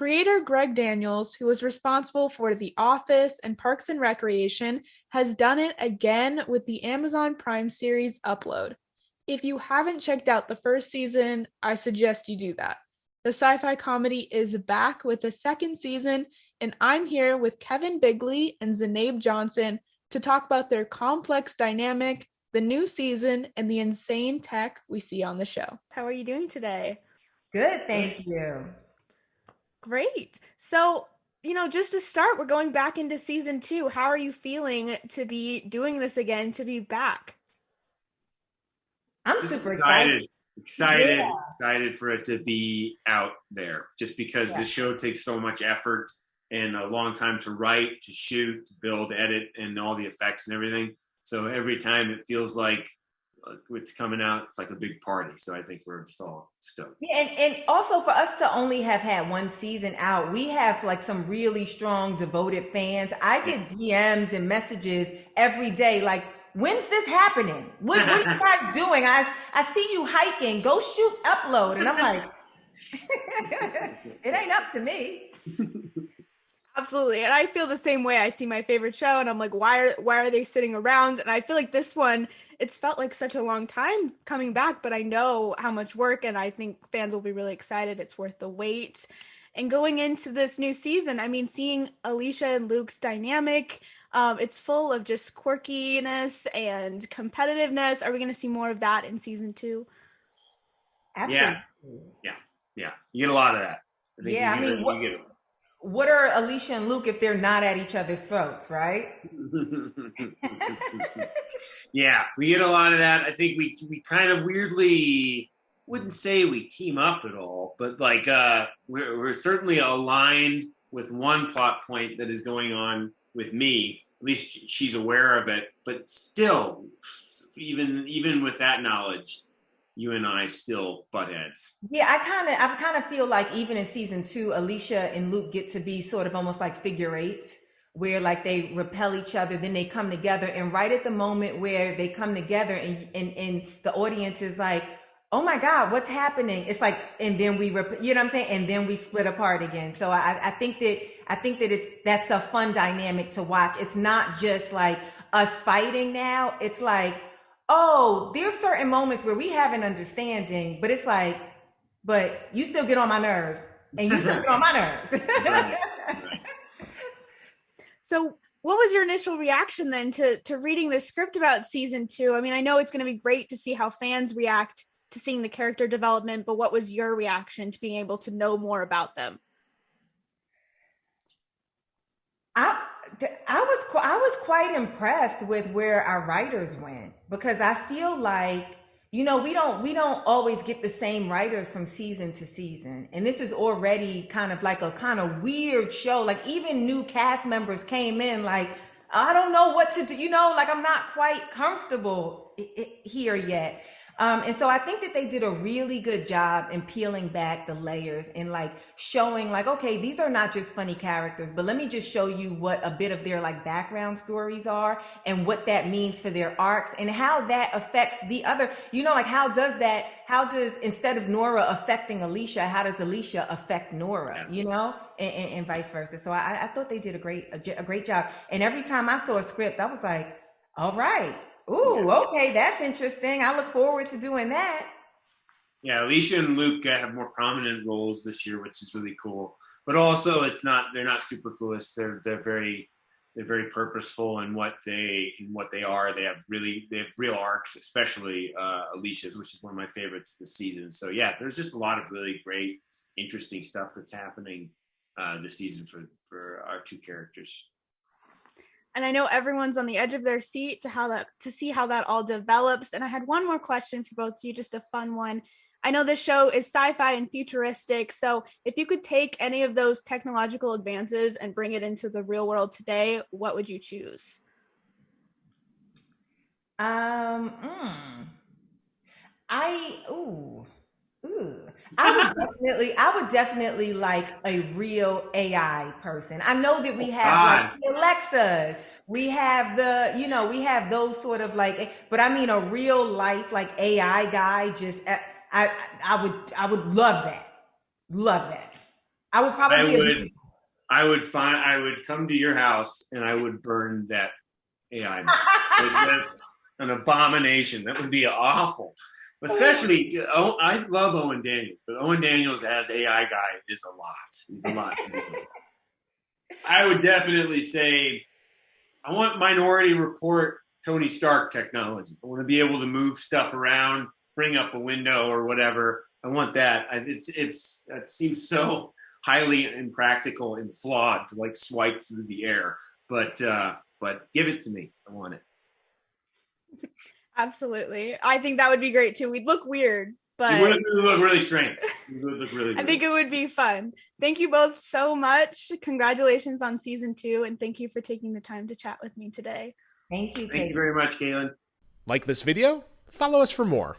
Creator Greg Daniels, who was responsible for The Office and Parks and Recreation, has done it again with the Amazon Prime series Upload. If you haven't checked out the first season, I suggest you do that. The sci-fi comedy is back with the second season, and I'm here with Kevin Bigley and Zainab Johnson to talk about their complex dynamic, the new season, and the insane tech we see on the show. How are you doing today? Good, thank you. Great. So, just to start, we're going back into season two. How are you feeling to be doing this again, to be back? I'm Just super excited. excited, Yeah, excited for it to be out there. Just because yeah. the show takes so much effort and a long time to write, to shoot, to build, edit, and all the effects and everything. So every time it feels like it's coming out, it's like a big party. So I think we're just all stoked. Yeah, and also for us to only have had one season out, we have like some really strong, devoted fans. I get DMs and messages every day, like, when's this happening? What are you guys doing? I see you hiking. Go shoot Upload. And I'm like, it ain't up to me. Absolutely. And I feel the same way. I see my favorite show and I'm like, why are they sitting around? And I feel like this one, it's felt like such a long time coming back, but I know how much work and I think fans will be really excited. It's worth the wait. And going into this new season, I mean, seeing Aleesha and Luke's dynamic, it's full of just quirkiness and competitiveness. Are we going to see more of that in season two? Yeah, Absolutely. yeah, yeah. You get a lot of that. I think Yeah, I mean, you get what are Aleesha and Luke if they're not at each other's throats, right? Yeah, we get a lot of that. I think we kind of weirdly wouldn't say we team up at all, but like we're certainly aligned with one plot point that is going on with me. At least she's aware of it, but still, even with that knowledge, you and I still butt heads. Yeah, I kind of feel like even in season two, Aleesha and Luke get to be sort of almost like figure eights, where like they repel each other, then they come together, and right at the moment where they come together, and the audience is like, "Oh my God, what's happening?" It's like, and then you know what I'm saying, and then we split apart again. So I think that that's a fun dynamic to watch. It's not just like us fighting now. It's like, oh, there's certain moments where we have an understanding, but it's like, but you still get on my nerves, and you still get on my nerves. Right, right. So, what was your initial reaction then to reading the script about season two? I mean, I know it's going to be great to see how fans react to seeing the character development, but what was your reaction to being able to know more about them? I I was quite impressed with where our writers went, because I feel like, we don't always get the same writers from season to season, and this is already kind of like a kind of weird show. Like, even new cast members came in like, I don't know what to do, like, I'm not quite comfortable here yet. And so I think that they did a really good job in peeling back the layers and like showing like, okay, these are not just funny characters, but let me just show you what a bit of their like background stories are, and what that means for their arcs, and how that affects the other, like, how does, instead of Nora affecting Aleesha, how does Aleesha affect Nora, and vice versa. So I thought they did a great job. And every time I saw a script, I was like, all right. Yeah. Ooh, okay, that's interesting. I look forward to doing that. Yeah, Aleesha and Luke have more prominent roles this year, which is really cool. But also, they're not superfluous. They're very purposeful in what they are. They have real arcs, especially Aleesha's, which is one of my favorites this season. So yeah, there's just a lot of really great, interesting stuff that's happening this season for our two characters. And I know everyone's on the edge of their seat to see how that all develops. And I had one more question for both of you, just a fun one. I know this show is sci-fi and futuristic, so if you could take any of those technological advances and bring it into the real world today, what would you choose? Um, mm, ooh, ooh. I would definitely like a real AI person. I know that we have like God, the Alexas, we have we have those sort of like, but I mean a real life like AI guy. I would love that, love that. I would probably. I would come to your house and I would burn that AI. That's an abomination. That would be awful. Especially, I love Owen Daniels, but Owen Daniels as AI guy is a lot. He's a lot to do. I would definitely say, I want Minority Report Tony Stark technology. I want to be able to move stuff around, bring up a window or whatever. I want that. It seems so highly impractical and flawed to like swipe through the air. But give it to me. I want it. Absolutely. I think that would be great too. We'd look weird, but it would look really strange. It would look really I think it would be fun. Thank you both so much. Congratulations on season 2, and thank you for taking the time to chat with me today. Thank you. Thank you very much, Caitlin. Like this video? Follow us for more.